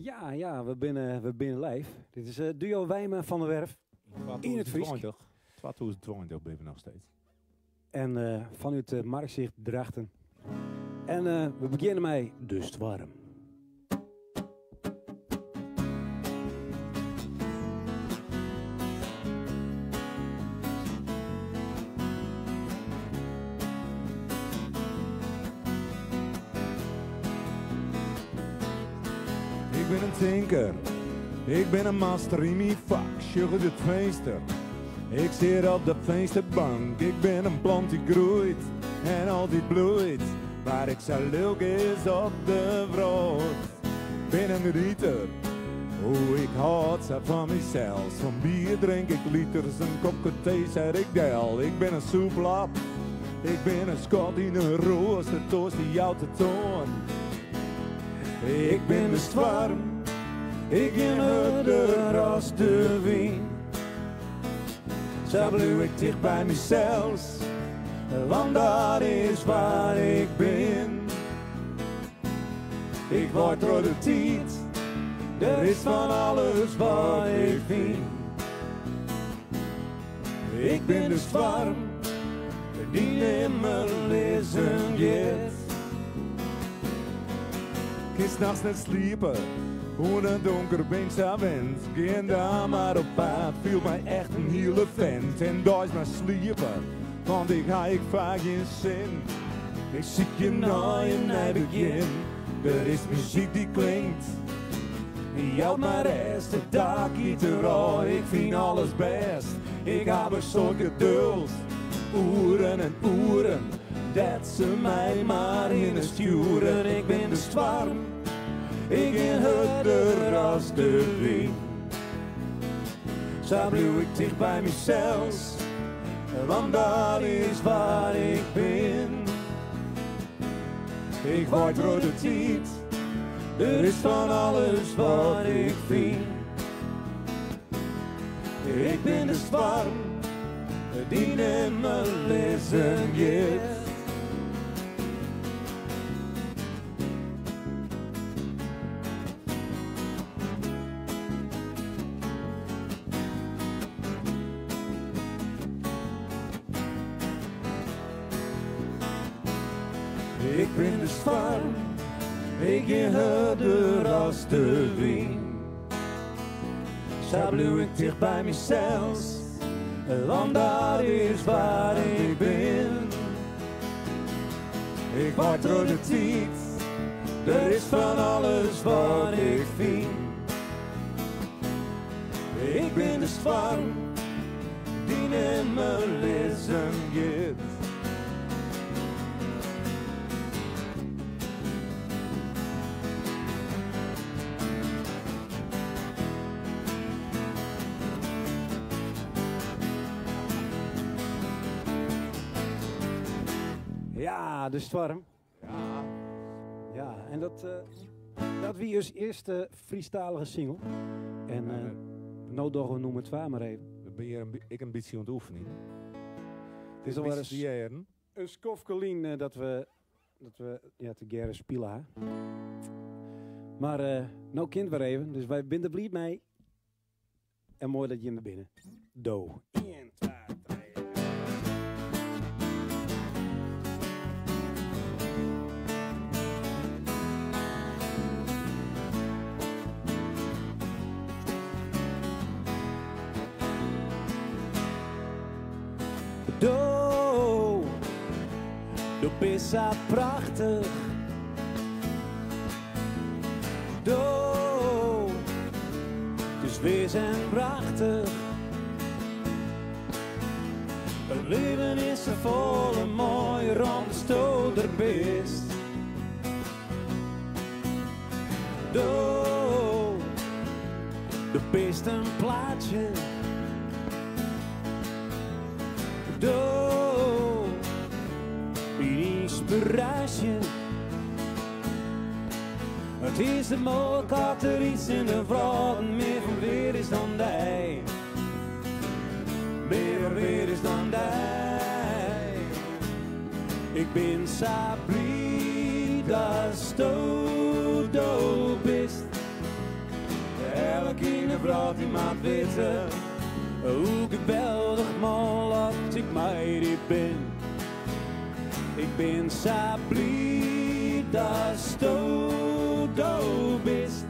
Ja, we binnen live. Dit is duo Wijmen van der Werf in het Fries. 2020 ben we nog steeds. En vanuit Marktzicht Drachten. En we beginnen met De Stwarm. Ik ben een tinker, ik ben een master in mijn vak, sjugge de feester. Ik zit op de feestenbank, ik ben een plant die groeit en altijd bloeit. Maar ik zo leuk is op de brood. Ben een rieter, ik houd ze van mezelf. Van bier drink ik liters, een kopje thee zet ik del. Ik ben een soeplap, ik ben een schot in een roos, de toast die jou te toon. Ik ben de Stwarm, ik ben harder als de wind. Zo blijf ik dicht bij mezelf, want dat is waar ik ben. Ik word door de tijd, er is van alles wat ik vind. Ik ben de Stwarm, die in mijn lezen jet. Ik kan 's nachts net sliepen, hoe een donker ben zo wind. Geen daar maar op pad, viel mij echt een hele vent. En daar is maar sliepen, want ik vaak geen zin. Ik zie je nooit en hij begin, er is muziek die klinkt. Die houdt maar rest, de dag niet te rauw, ik vind alles best. Ik heb er zo'n geduld, uren en uren, dat ze mij maar in de sturen. Ik ben de Stwarm, ik ben harder als de wind. Zo blijf ik dicht bij mezelf, want dat is waar ik ben. Ik word door de tijd, er is van alles wat ik vind. Ik ben de Stwarm, die in mijn lezen geeft. Ik ben de Stwarm, ik ben harder als de wind. Zo blijf ik dicht bij mezelf, want dat is waar ik ben. Ik word door de tijd, er is van alles wat ik vind. Ik ben de Stwarm, die in mijn lezen geeft. Ja, De Stwarm. Ja. Ja, en dat wie is eerste Friestalige single. En nou doen we nummer 2 maar even. Dan ben je een beetje aan het oefenen. Het is al wel eens jaren. een skofkelien dat we te geren spelen. Hè? Maar nou kind weer even, dus wij binden blied mee. En mooi dat je me binnen. Do. 1, 2, 3. Do, du bist zo prachtig. Do, dus we zijn prachtig. Het leven is zo vol en mooi, rond de er best. Do, du bist een plaatje. Do, inspiratie. Het is de mogelijkheid, er iets in de vrouw, meer van weer is dan die. Meer van weer is dan die. Ik ben zo blij dat du bist. Elke vrouw die maakt weten hoe geweldig mal dat ik mij die ben. Ik ben zo blij dat du bist.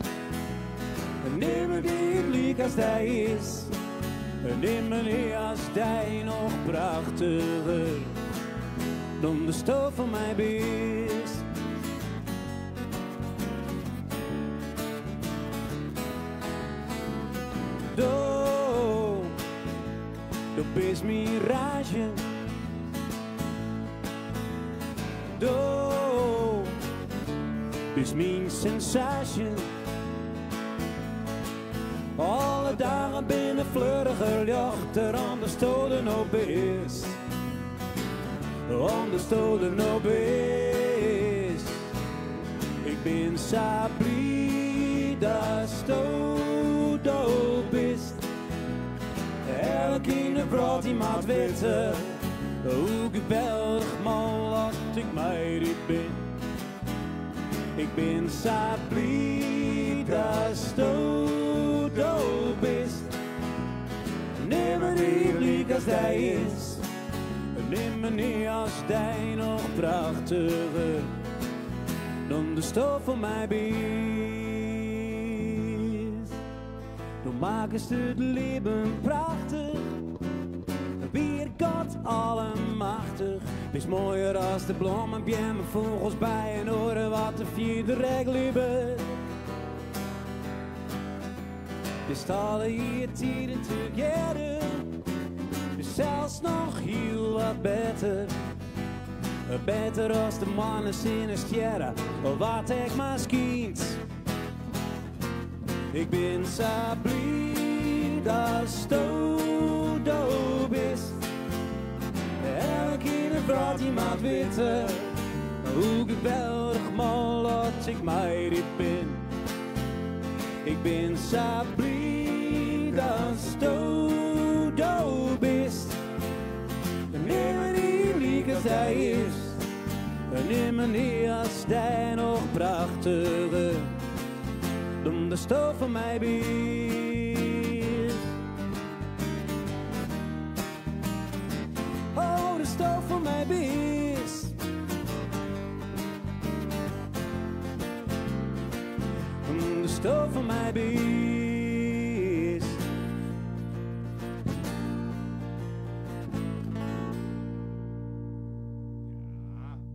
Neem me die liek als hij is. Neem me niet als hij nog prachtiger dan de stof van mij bist. Du bist mirage. Du bist mijn sensatie. Alle dagen binnen vleuriger jachter, anders stoden op is. Anders stoden op is. Ik ben zo blij dat du bist. Elke vrouw die maakt weten hoe geweldig mal dat ik mij dit ben. Ik ben zo blij dat du bist. Neem me niet liek als hij is. Neem me niet als hij nog prachtiger dan de stof van mij bist. Du maakst het leven prachtig. Wie God allemachtig. Wees mooier als de bloemen, bien met vogels bij en horen wat de vierde regel hebben. We staan hier tijden together. We zelfs nog heel wat beter. Beter als de mannen in een stjerren, of wat ik maar skiet. Ik ben zo blij dat du bist. Elke vrouw die maakt weten hoe geweldig mal dat ik mij dit ben. Ik ben zo blij dat du bist. Neem me niet liek als hij is. Neem me niet als hij nog prachtiger dan de stof van mij bist. Oh, de stof van mij bist. De stof van mij bist.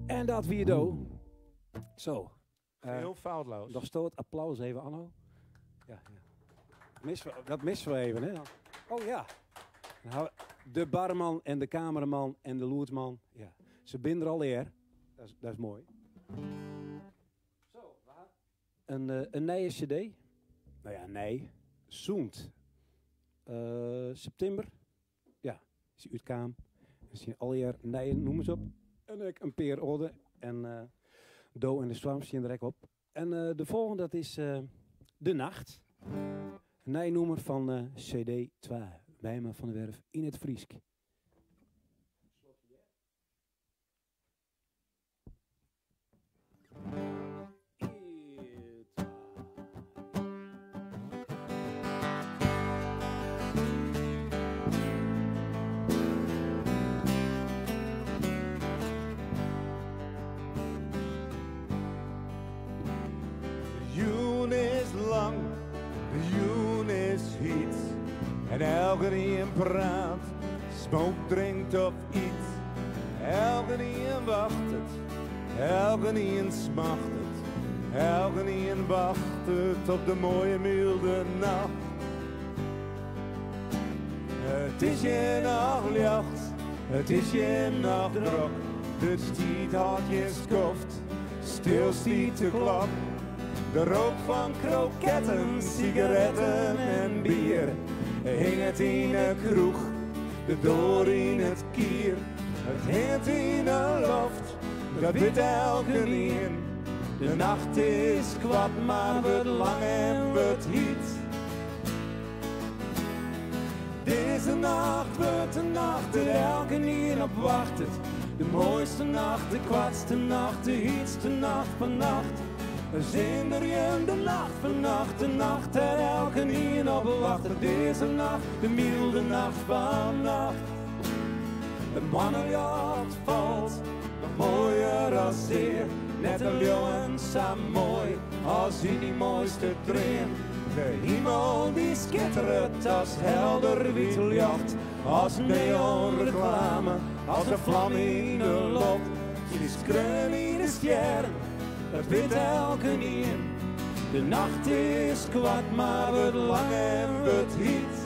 En dat wie do. Zo. Heel foutloos. Nog stoot applaus even, Anno. Ja. Dat missen we even, hè? Oh ja. Nou, de barman en de cameraman en de loerdsman. Ja. Ze binden er al eer. Dat is mooi. Zo, een nieuwe cd. Nou ja, nee. Zoend. September. Ja, is hij uitkwam. Er zijn al eer nieuwe noemers op. En ik een peer orde. En Do en de Swamps zien er ook op. En de volgende, dat is De Nacht. Een nieuwe van CD 2. Wijma van der Werf in het Friesk. Lang, de joen is heet. En elke die hem praat, smoke drinkt of iets. Elke die hem wacht het, elke die hem smacht het. Elke die hem wacht het op de mooie milde nacht. Het is je nachtjacht, het is je nachtdrok. De stiet had je skoft, stil stiet de klok. De rook van kroketten, sigaretten en bier. Hing het in de kroeg, de door in het kier. Het hing in de loft, dat weet elke niet. De nacht is kwad, maar wordt lang en wordt heet. Deze nacht wordt de nacht dat elke niet op wacht. De mooiste nacht, de kwadste nacht, de heetste nacht van nacht. Zinder de nacht vannacht, de nacht en elke niet op wachten. Deze nacht, de milde nacht vannacht. De mannenjacht valt, nog mooier als zeer. Net een leeuwen zo mooi, als in die mooiste dream. De hemel die schittert als helder wit licht. Als neonreclame, als een vlam in de lucht. Die skreun in de sterren, dat weet elke niet. De nacht is kwart, maar wordt lang en wordt heet.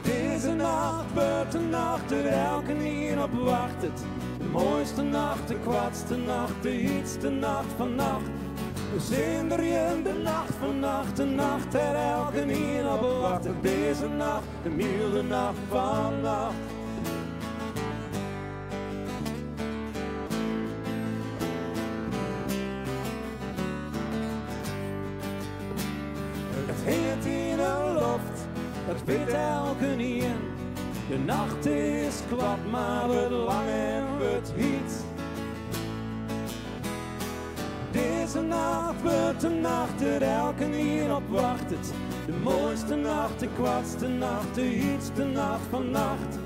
Deze nacht wordt de nacht er elke niet op wacht. De mooiste nacht, de kwartste nacht, de heetste nacht van nacht. We zinder je de nacht van nacht, de nacht er elke niet op wacht. Deze nacht, de milde nacht van nacht. Het heet in de lucht, dat weet elke niet. De nacht is kwart, maar wordt lang en wordt heet. Deze nacht wordt de nacht er elke niet op wacht. De mooiste nacht, de kwartste nacht, de heetste nacht van nacht.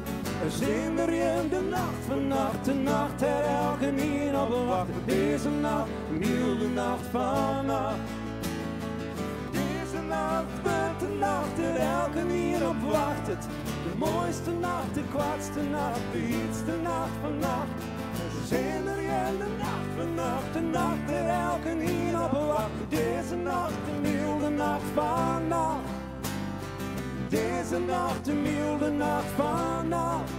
We zinder je de nacht van nacht, de nacht er elke niet op wacht. Deze nacht, milde nacht van nacht. Deze nacht wordt de nacht er elke niet op wacht. De mooiste nacht, de kwartste nacht, de heetste nacht van nacht. Zinder je de nacht van nacht, de nacht er elke niet op wacht. Deze nacht, de milde nacht van nacht. Deze nacht, de milde nacht van nacht.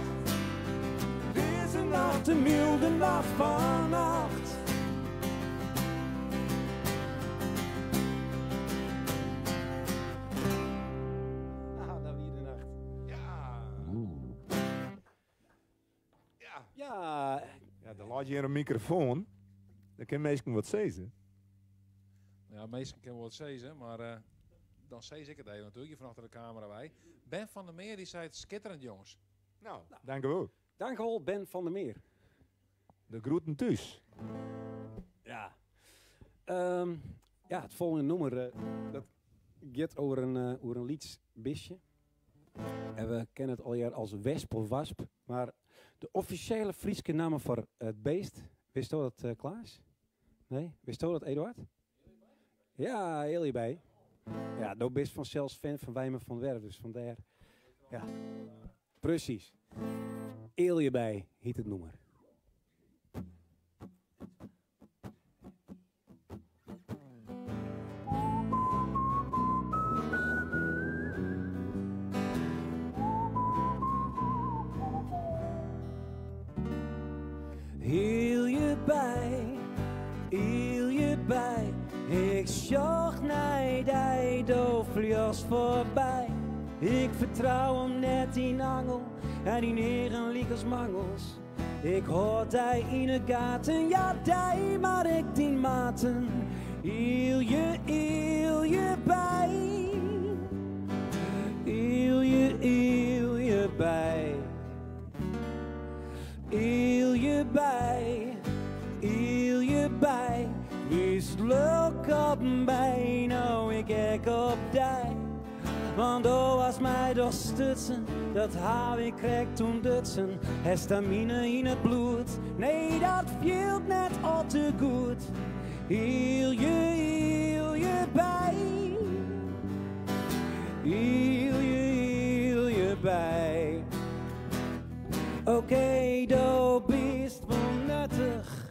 Deze nacht, de milde nacht van nacht. Ah, dat weer de nacht. Ja. Ja. Ja. Ja, dan laat je hier een microfoon. Dan kan meestal wat zeggen. Ja, meestal kan wel wat zeggen, maar dan zeg ik het even natuurlijk, je van achter de camera bij. Ben van der Meer die zei het schitterend, jongens. Nou, dank u wel. Dank u wel, Ben van der Meer. De groeten thuis. Ja. Ja, het volgende nummer, dat gaat over een liedjesbisje. En we kennen het al jaar als wesp of wasp. Maar de officiële Frieske naam voor het beest, wist je dat Klaas? Nee? Wist je dat Eduard? Ja, heel hierbij. Ja, dat best vanzelfs fan van Wijmen van Werf, dus vandaar. Ja, precies. Heel hierbij heet het nummer. Heel je bij, ik zocht naar die doofvliegers voorbij. Ik vertrouw hem net in angel en die negen liekers mangels. Ik hoor die in de gaten, ja die, maar ik die maten. Heel je bij, heel je bij. Heel je bij, wees leuk op mij, nou ik kijk op die. Want oh, was mij door stutsen, dat haar ik krijg toen dutsen. Histamine in het bloed, nee dat viel net al te goed. Heel je bij, heel je bij. Oké, do bist wel nuttig.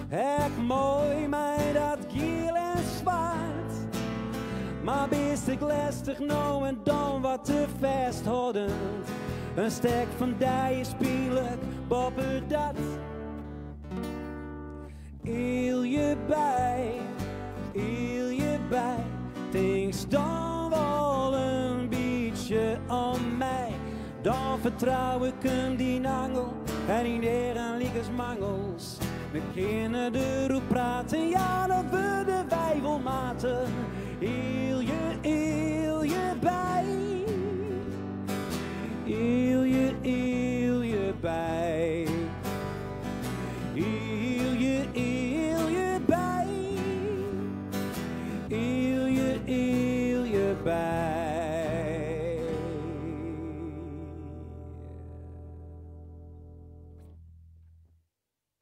Echt mooi, mij dat giel en zwart. Maar bist ik lastig nou en dan wat te vasthoudend. Een stek van die is pijnlijk, boppen dat. Heel je bij, denk dan wel een beetje aan mij. Dan vertrouw ik hem die angel en in heren liekers mangels. We kunnen erop praten, ja dat worden wij wel maten. Heel je bij, heel je bij. Heel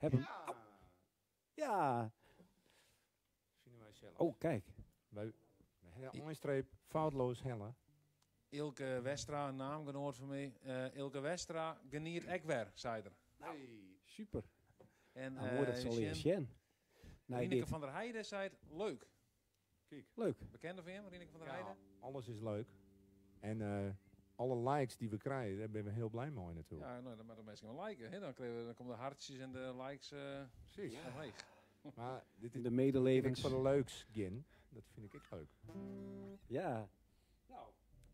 Heb hem. Ja. Vinden wij zelf. Oh, kijk. Wij onderstreep foutloos hellen. Ilke Westra, een naamgenoot van mij. Ilke Westra geniet ekwer, zei er. Super. En Nou, mooi dat zal leren zien. Nee, Rieneke dit. van der Heijden zei het leuk. Leuk. Bekende van hem, Rieneke van der Ja, Heijden? alles is leuk. En alle likes die we krijgen, daar ben we heel blij mee natuurlijk. Ja, nou, dan moeten mensen wel liken. Hè? Dan komen de hartjes en de likes Precies. omheen. Maar dit is De vind ik medelevens. voor de leuks, Gin. Dat vind ik leuk. Ja.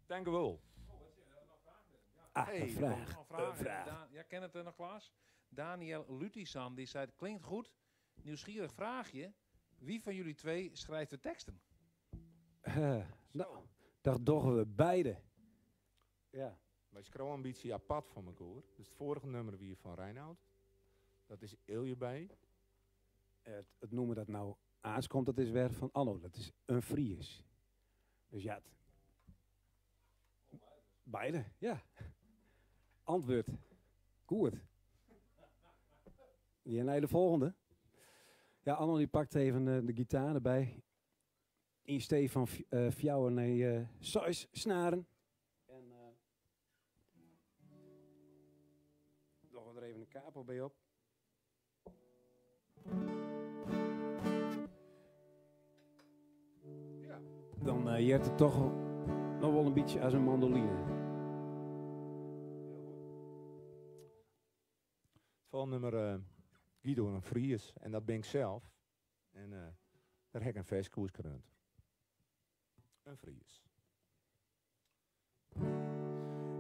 Dank u wel. Ah, Hey, een vraag. Nog een vraag. Een vraag. Ja, ken het nog, Klaas? Daniel Lutisan, die zei, het klinkt goed. Nieuwsgierig vraagje. Wie van jullie twee schrijft de teksten? Nou, dat doen we beide. Ja. Wij schreeuwen een beetje apart van elkaar. Dus het vorige nummer weer van Reinoud. Dat is Ilje bij. Het noemen dat nou aanskomt, dat is weer van Anno. Dat is een Fries. Dus ja, beide, ja. Antwoord. Goed. Ja, nee, de volgende. Ja, Anno die pakt even de gitaar erbij. In steef van fjouwen naar 6 snaren. En nog er even een kapel bij op. Ja. Dan je hebt het toch nog wel een beetje als een mandoline. Het volgende nummer Guido en Fries. En dat ben ik zelf. En daar heb ik een verskoers gerund. Een Fries.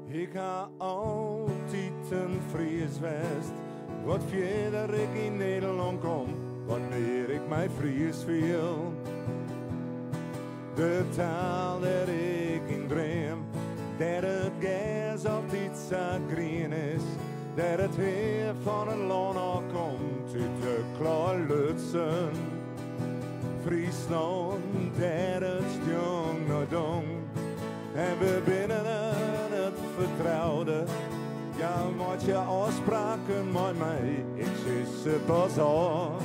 Ik ga altijd een Fries west. Wat verder ik in Nederland kom, wat meer ik mij Fries viel. De taal dat ik in dream, dat het gas altijd zo green is. Dat het heer van een land komt uit de Klaarlutsen. Friesland, dat het jong naar dong. En we binnen het vertrouwde. Ja, moet je afspraken met mij, ik zie ze pas aan.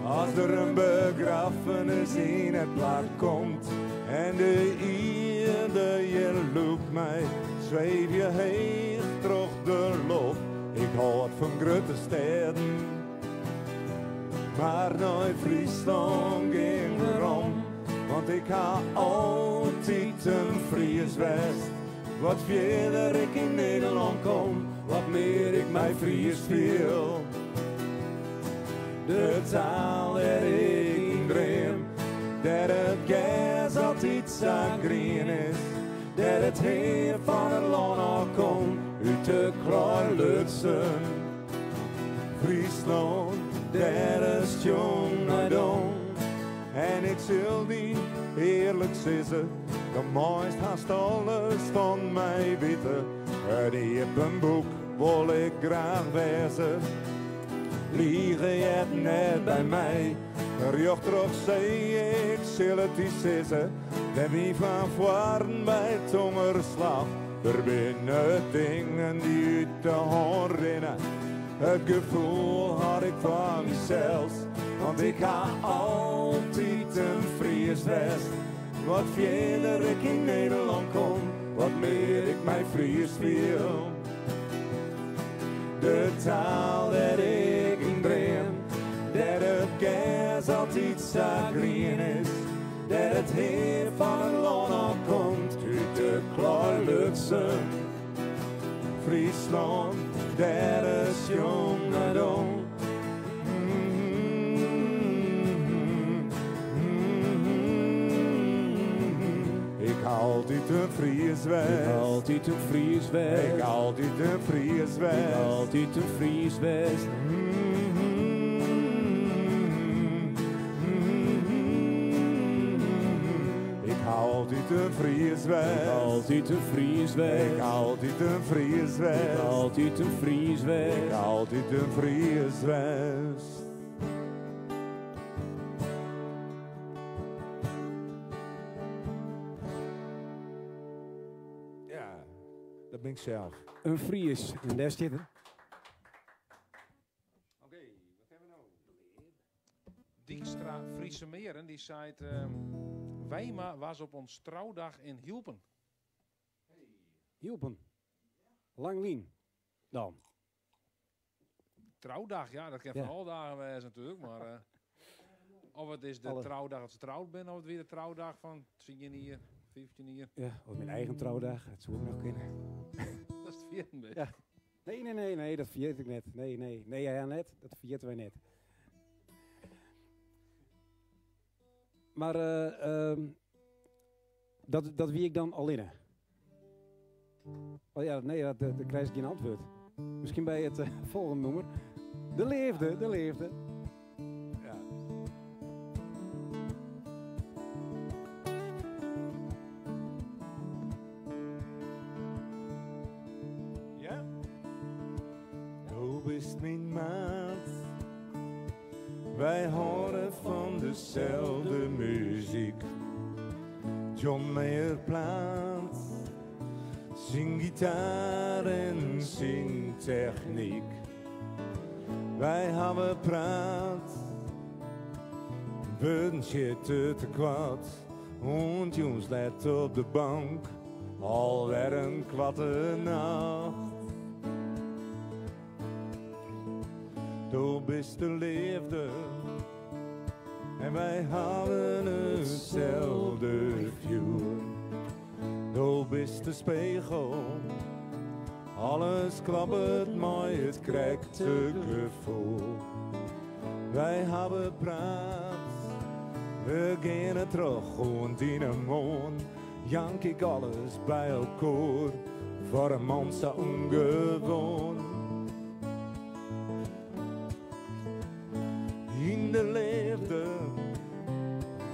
Als er een begrafenis in het plaat komt en de ierde je loopt mij, zweef je heeg door de lucht. Ik houd van grote steden, maar nooit Friesland ging erom, want ik ga altijd een Fries west. Wat verder ik in Nederland kom, wat meer ik mij Fries viel. De taal dat ik in dream, dat het gas altijd zo green is. Dat het heer van het land komt, uit de Klaarlutsen. Friesland, dat is jong naar dong. En ik zul die eerlijk zeggen, de mooist haast alles van mij weten. Uit een boek wil ik graag wezen. Liegen je het net bij mij, rjocht terug zei ik, zal het die zeggen. En wie van voren bij het hongerslag, er binnen dingen die uit de hand rennen. Het gevoel had ik van mezelf, want ik ga altijd een Fries west. Wat verder ik in Nederland kom, wat meer ik mij Fries viel. De taal dat ik in dream, dat het gas altijd zo green is. Dat het heer van een land komt, uit de Klaarlutsen. Friesland, dat is jong naar dong. Ik haal altijd een Fries west. Altijd een Fries west. Ik haal altijd een Fries west. Altijd een Fries west. Ik haal altijd een Fries west. Altijd een Fries west. Ik haal altijd een Fries west. Altijd een Fries west. Ik haal altijd een Fries west. Ja, dat ben ik zelf. Een Fries. En daar zit het. Friese Meren, die zei Weima was op ons trouwdag in Hielpen. Hielpen. Langlien. Dan. Trouwdag, ja, dat kan Ja. van alle dagen wezen natuurlijk, maar of het is de Alle- trouwdag dat ze trouwd ben, of het weer de trouwdag van 10 hier, 15 hier. Ja, of mijn eigen trouwdag. Dat zou ik nog kunnen. Dat is het vierde beetje. Ja. Nee, dat vergeet ik net. Nee, ja, net. Dat vergeten wij net. Maar dat wie ik dan al in. Oh ja, nee, dat krijg ik geen antwoord. Misschien bij het volgende nummer. De leefde. Ja. Ja? Du bist mijn maat. Wij houden van dezelfde muziek. John Mayer plaat. Zing gitaar en zing techniek. Wij hebben praat. Wünsche te kwad. En Joens let op de bank. Alweer een kwatte nacht. Du bist de liefde. En wij hebben hetzelfde vuur. Du bist de spiegel. Alles klappert maar het krekte gevoel. Wij hebben praat. We gaan terug en in een mond. Jank ik alles bij elkaar. Voor een man zo ongewoon. In de liefde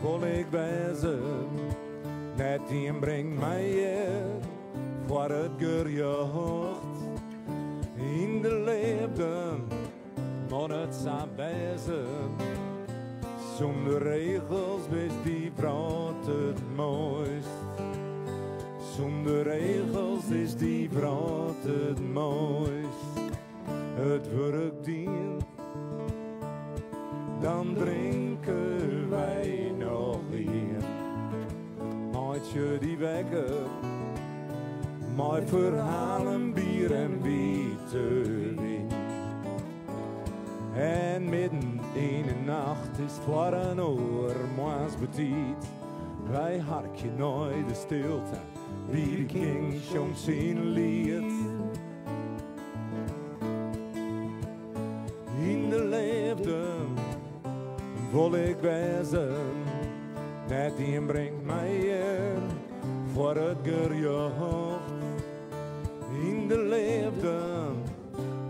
wil ik wezen. Net die brengt mij hier voor het gerucht. In de liefde moet het zo wezen. Zonder regels is die vrouw het mooist. Zonder regels is die vrouw het mooist. Het werk dient, dan drinken wij nog hier. Maatje die wekker, mooi verhalen, bier en witte. En midden in de nacht is het voor een oor moans betiet. Wij harkje nooit de stilte, wie de king soms zien liet. In de liefde wil ik wezen, net die brengt mij hier voor het gerucht. In de liefde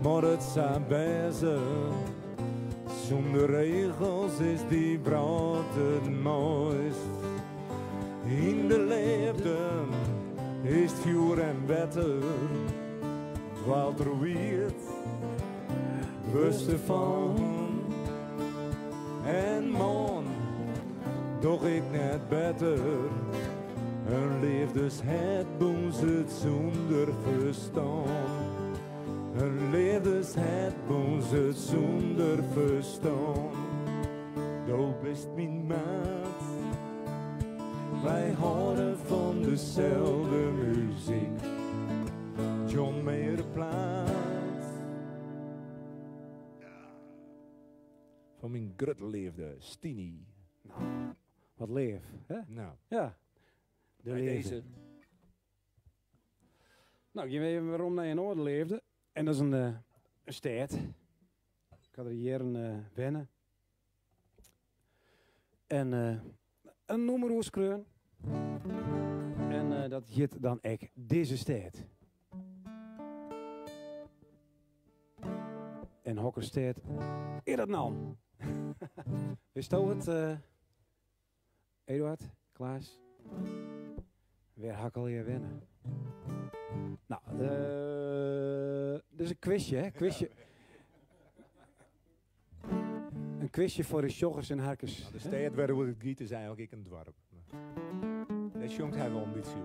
moet het zo wezen. Zonder regels is die vrouw het mooist. In de liefde is het vuur en wetter. Dwaalt er weer, wust ervan. En man, doch ik net beter. Een liefdes het boezet zonder verstand. Een liefdes het boezet zonder verstand. Du bist mijn maat. Wij houden van dezelfde muziek. John Mayer plaat. Van mijn grutliefde, Stini. Wat leef, hè? Nou, Ja. De bij leefde. deze. Nou, je weet waarom naar je noorden leefde. En dat is een stad. Ik had er jaren wennen. En een noemeroeskreun. En dat heet dan echt deze stad. En Hokkerstad is dat nou? Wist je het, Eduard, Klaas? Weer hakkel je wennen. Nou, dus een quizje, hè? Quizje. Een quizje voor de joggers en harkers. Nou, de stad waar we het giet is eigenlijk een dorp. Dat jongt hij wel ambitie.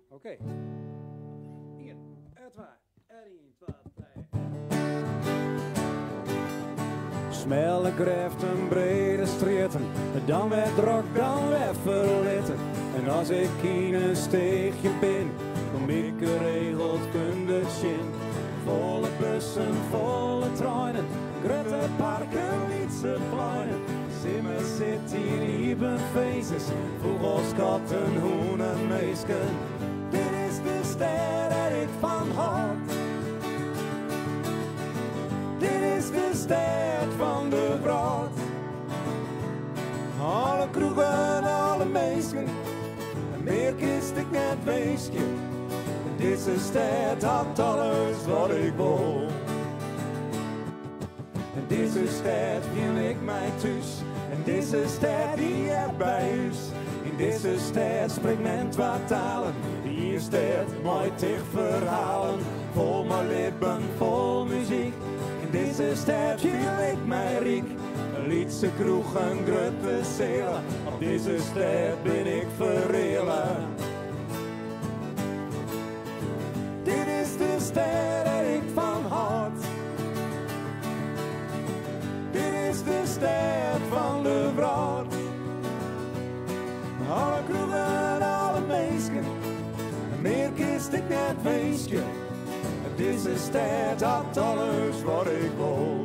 Oké. Hier, het waar. 1, 2, 3. Smelle greften, brede streten, dan werd drok, dan werd verlitten. En als ik in een steegje ben, kom ik geregeld kundertje. Volle bussen, volle treinen, grote parken, lietse pleinen. Simmer zit hier in feestjes, vogels, katten, hoenen, meesken. Dit is de ster dat ik van houd. Dit is de ster van de brood. Alle kroegen, alle meesken, meer kist ik net weesje. Deze stad had alles wat ik wil. En deze stad viel ik mij thuis. En deze stad die heb bij huis. In deze stad spreekt men 2 talen. Hier staat mooi tig verhalen. Vol mijn lippen, vol muziek. In deze stad viel ik mij riek. Een liedse kroeg, een grote zelen. Op deze stad ben ik verrelen. Dit is de ster dat ik van houd. Dit is de ster van de brood. Alle kroegen, alle meesken, meer kist ik net weesje. Deze ster had alles wat ik wil.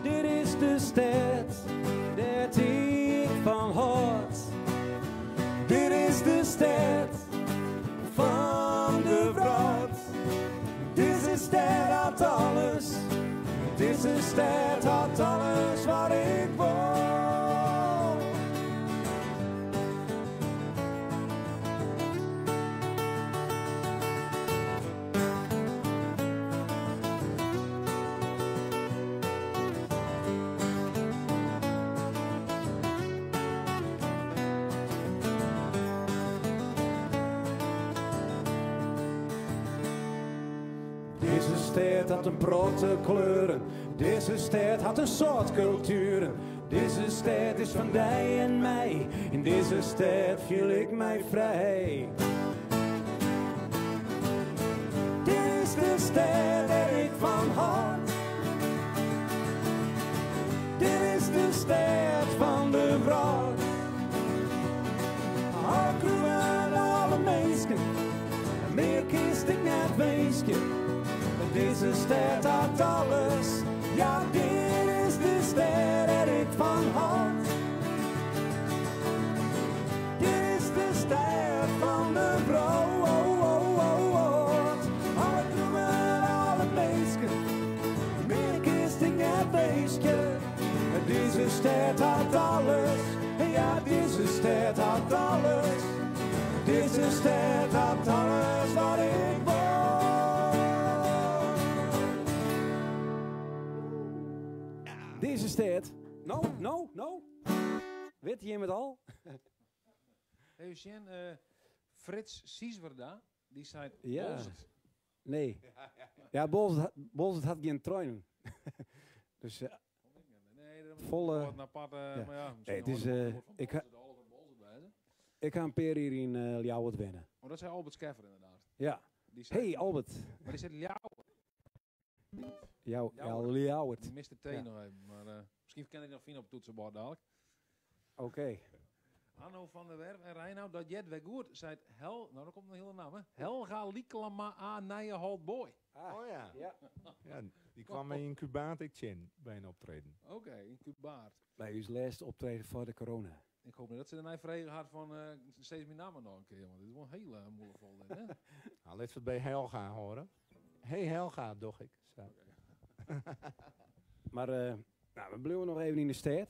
Dit is de ster dat ik van houd. Dit is de ster van de brood. Deze ster had alles. Deze ster had alles wat ik wil. Deze stad had een brote kleuren. Deze stad had een soort culturen. Deze stad is van jij en mij. In deze stad viel ik mij vrij. Dit is de stad dat ik van houd. Dit is de stad van de brood. Alle kroegen, alle meesken, meer kist ik net weesje. Deze ster had alles, ja dit is de ster dat ik van houd. Dit is de ster van de brood. Alle kroegen, alle meesken, meer kist ik net weesje. Deze ster had alles, ja deze ster had alles. Deze ster had alles wat ik wil. Deze stad. No. Weet je met al? Hey, Eugène, Frits Sieswerda, die zei... Ja. Bolzert. Nee. Ja, Bolzert had geen treinen. Dus Nee, dat volle... wordt een aparte... ja. Maar ja, Nee, het misschien is, hoort het ik van ga- Bolzert, alles van Bolzert bij ze. ik ga een peer hier in Ljouwert winnen. Oh, dat zei Albert Scheffer inderdaad. Ja. Die zei, Hey Albert. Maar die zei Ljouwert. Ljouwert. Die miste T Ja. nog even. Maar misschien ken ik nog Fien op het toetsenbord dadelijk. Oké. Anno van der Werf en Reinoud, dat jet weg goed. Zei nou dan komt een hele naam hè. Helga Lieklama A. Nijenholt Boy. Oh ja. Ja. Ja, die kwam mij in Cubatic bij een optreden. Oké, in Cubaard. Bij uw laatste optreden voor de corona. Ik hoop niet dat ze er vregen had van steeds meer namen nog een keer. Want dit is wel een hele moeilijk vol. Hè? Nou, laten we het bij Helga horen. Hey Helga, doch ik. Zo. Maar nou, we blijven nog even in de stad.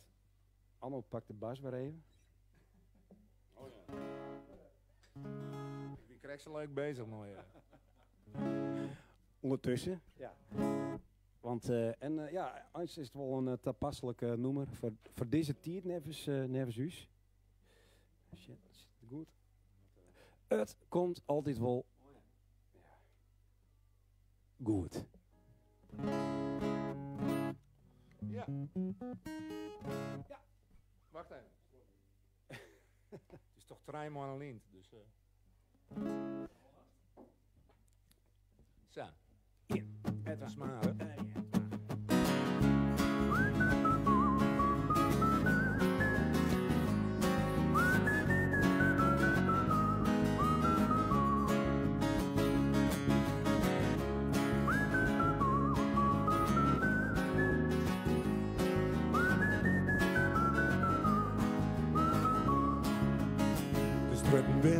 Allemaal pakt de bas weer even. Wie krijgt ze leuk bezig mooi. Ondertussen. Ja. Want ja, eens is het wel een toepasselijke noemer voor deze tijd nevens us. Shit, dat zit goed. Het komt altijd wel goed. Ja. Ja. Wacht even. Het is toch Trijman en Lint, dus... Zo. Het was maar, hè.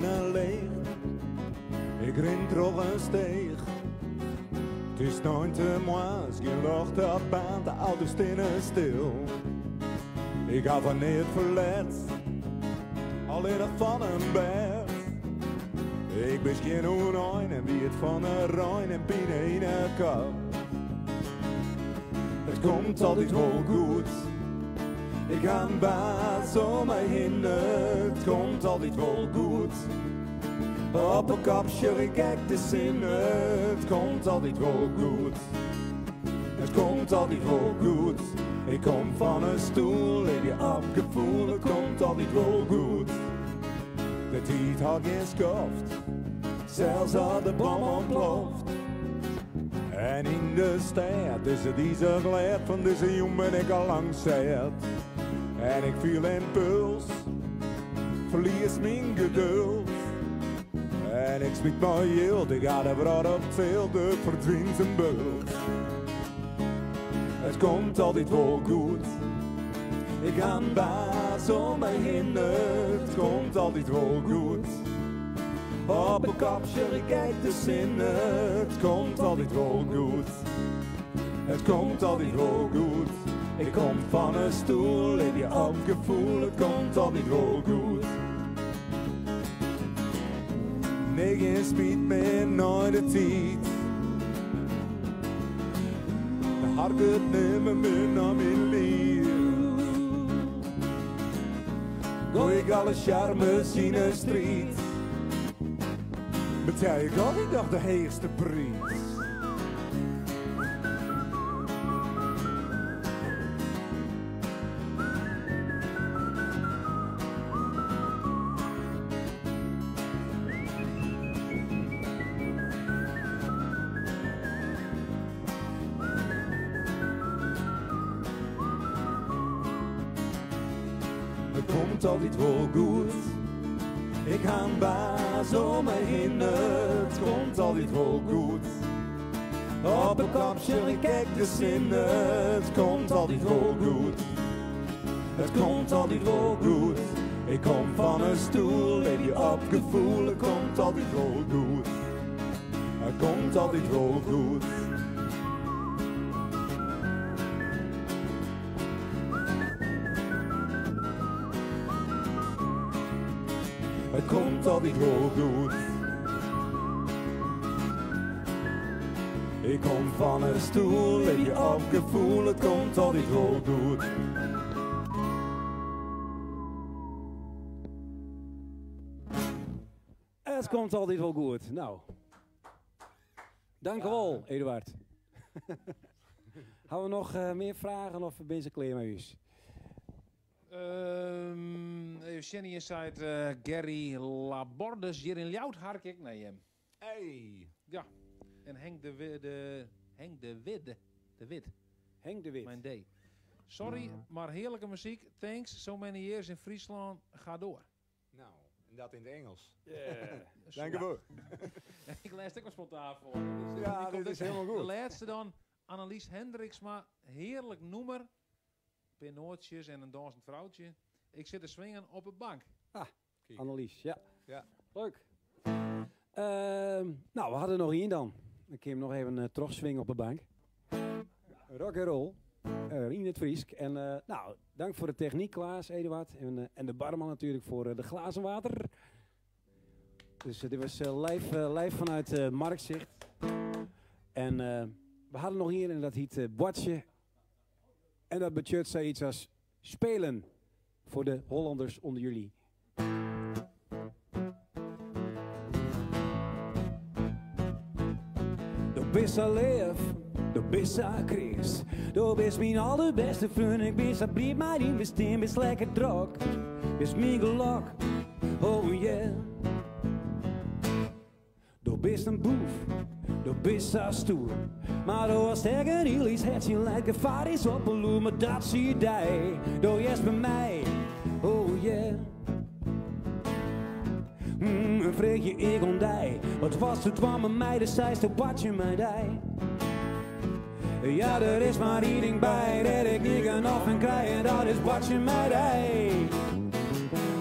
binnen leeg. Ik ren toch een steeg. Het is nooit te mooi, geen lucht op baan, de auto's stenen stil. Ik had er niet verlet, alleen nog van een bed. Ik ben geen onrein en wie het van een rein en binnen in een kop. Het komt altijd wel goed. Ik ga een baas om mij heen, het komt altijd wel goed. Op een kapje, ik kijk de zin, het komt altijd wel goed. Het komt altijd wel goed. Ik kom van een stoel, heb je opgevoeld, het komt altijd wel goed. De tijd had geen schoft, zelfs had de bom ontploft. En in de stad tussen deze glad van deze jongen ben ik al lang zat. En ik viel in puls, verlies mijn geduld. En ik smiet mijn yield, ik ga de brood op veel, de verdwijnt zijn bult. Het komt altijd wel goed. Ik ga een baas om mij heen, het komt altijd wel goed. Op een kapje, ik kijk de zin, het komt altijd wel goed. Het komt altijd wel goed. Ik kom van een stoel, heb je opgevoeld, het komt altijd wel goed. Nee, geen spiet meer, nooit de tijd. De hart het nemen meer naar mijn lief. Gooi ik alle charmes in de street. Betaal ik altijd nog de heerste prijs. Het komt altijd wel goed. Ik ga een baas om mij heen, het komt altijd wel goed. Op een kapje, ik kijk de zin, het komt altijd wel goed. Het komt altijd wel goed. Ik kom van een stoel, heb je opgevoeld, het komt altijd wel goed. Het komt altijd wel goed. Het komt altijd wel goed. Ik kom van een stoel, heb je opgevoeld, het komt altijd wel goed. Het komt altijd wel goed. Nou. Dank u wel, Eduard. Hebben we nog meer vragen of ben je klaar met u? Jenny zei Gary Labordes hier in Ljout hark ik naar hem. Hey. Ja. En Henk de Wit. Henk de Wit. Mijn D. Sorry, maar heerlijke muziek. Thanks. So many years in Friesland. Ga door. Nou, en dat in het Engels. Yeah. Dank je wel. Ik lees het ook wel spontaan voor. Ja, dit is helemaal goed. De laatste dan, Annelies Hendriksma. Heerlijk noemer. Pinootjes en een dansend vrouwtje. Ik zit te swingen op een bank. Annelies, ja. Ja. Leuk. Nou, we hadden nog één dan. Dan kun je hem nog even terugswingen op de bank. Rock and roll. In het Friesk. En nou, dank voor de techniek, Klaas, Eduard. En de barman natuurlijk voor de glazen water. Dus dit was live vanuit Marktzicht. En we hadden nog hier en dat heet Bordje. En dat budget zei iets als spelen voor de Hollanders onder jullie. Du bist a leef, du bist a Chris. Du bist mijn allerbeste vriend. Ik ben zo blij met in bestaan. Bist lekker druk, bist mijn geluk. Oh yeah. Du bist een boef, du bist zo stoer. Maar du hast tegen Illy's hertje lijkt gevaar is op een loer. Maar dat zie jij, du jest bij mij. Oh yeah. Vreeg je ik om die. Wat was het van met mij, de zijste wat je mij die. Ja, er is maar één ding bij, dat ik niet genoeg van krijg. En dat is wat je mij die.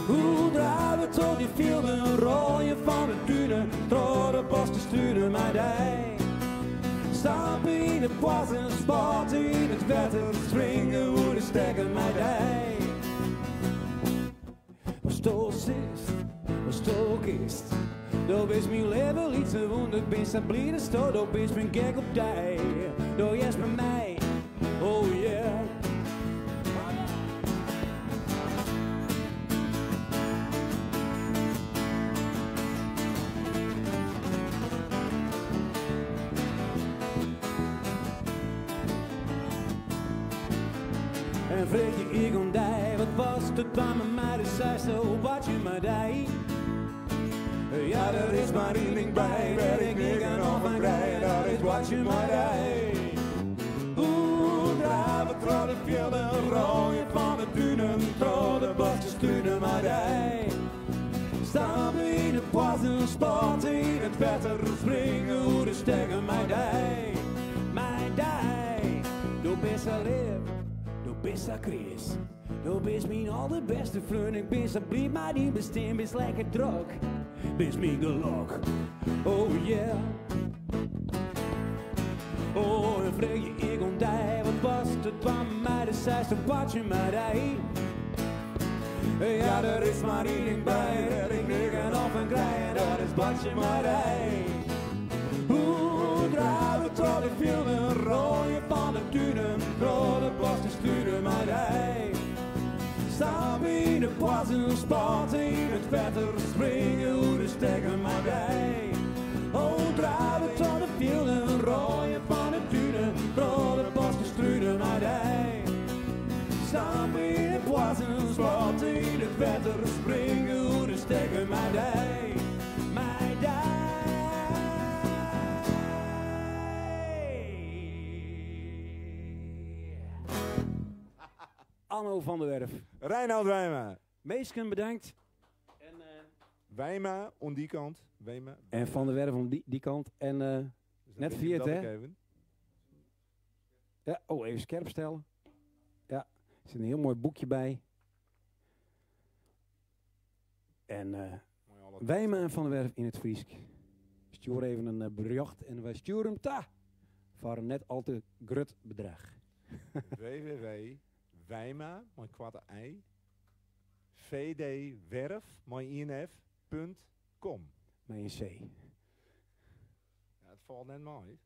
Hoe dragen we tot die velden, rooien van de duinen, door de bos te sturen met hij. Stappen in het bos en sporten in het wetter, springen hoe de stekken met hij. Wat stoel zist, wat stoel kist, dat is mijn leven iets te wonder, ben ze blieden stoot, dat is mijn gek op die, dat is bij mij, oh yeah. En vreet je ik om die, wat was het bij me, maar de zei zo, wat je maar die. Ja, er is maar één ding bij, waar ik niet kan op en rijden, dat is wat je maar die. Hoe draven we door de velden, rooien van de duinen, door de bos te sturen maar die. Staan we in het bos en sporten in het wetter, springen hoe de stekken mij die. Mij die, doe best al lief. Du bist a Chris, du bist mijn allerbeste vriend. Ik ben zo blij, maar die bestem is lekker druk. Bist mijn geluk, oh yeah. Oh, en vreeg je ik om die, wat was het van mij? De zijste patje met die. Ja, er is maar één ding bij, dat ik nu kan op en krijgen, dat is patje met die. Hoe dragen we door de velden, rooien van de duinen, door de bos te sturen met hij. Staan we in de bos en sporten in het wetter, springen hoe de stekken met hij. Oh, dragen we door de velden, rooien van de duinen, door de bos te sturen met hij. Staan we in de bos en sporten in het wetter, springen hoe de stekken met hij. Met hij. Anno van der Werf. Reinoud Wijma. Meesken bedankt. En, Wijma, aan die kant. Wijma. en Van der Werf om die kant. En Dus net dan viert, dat hè? ik even. ja, oh, even scherp stellen. Ja, er zit een heel mooi boekje bij. En Mooi alle Wijma en Van der Werf in het Friesk. Stuur even een bericht en wij sturen hem ta. Voor een net al te grut bedrag. www.wijma, mijn kwarte ei, vdwerf, mijn inf.com. Met een C. Ja, het valt net mooi.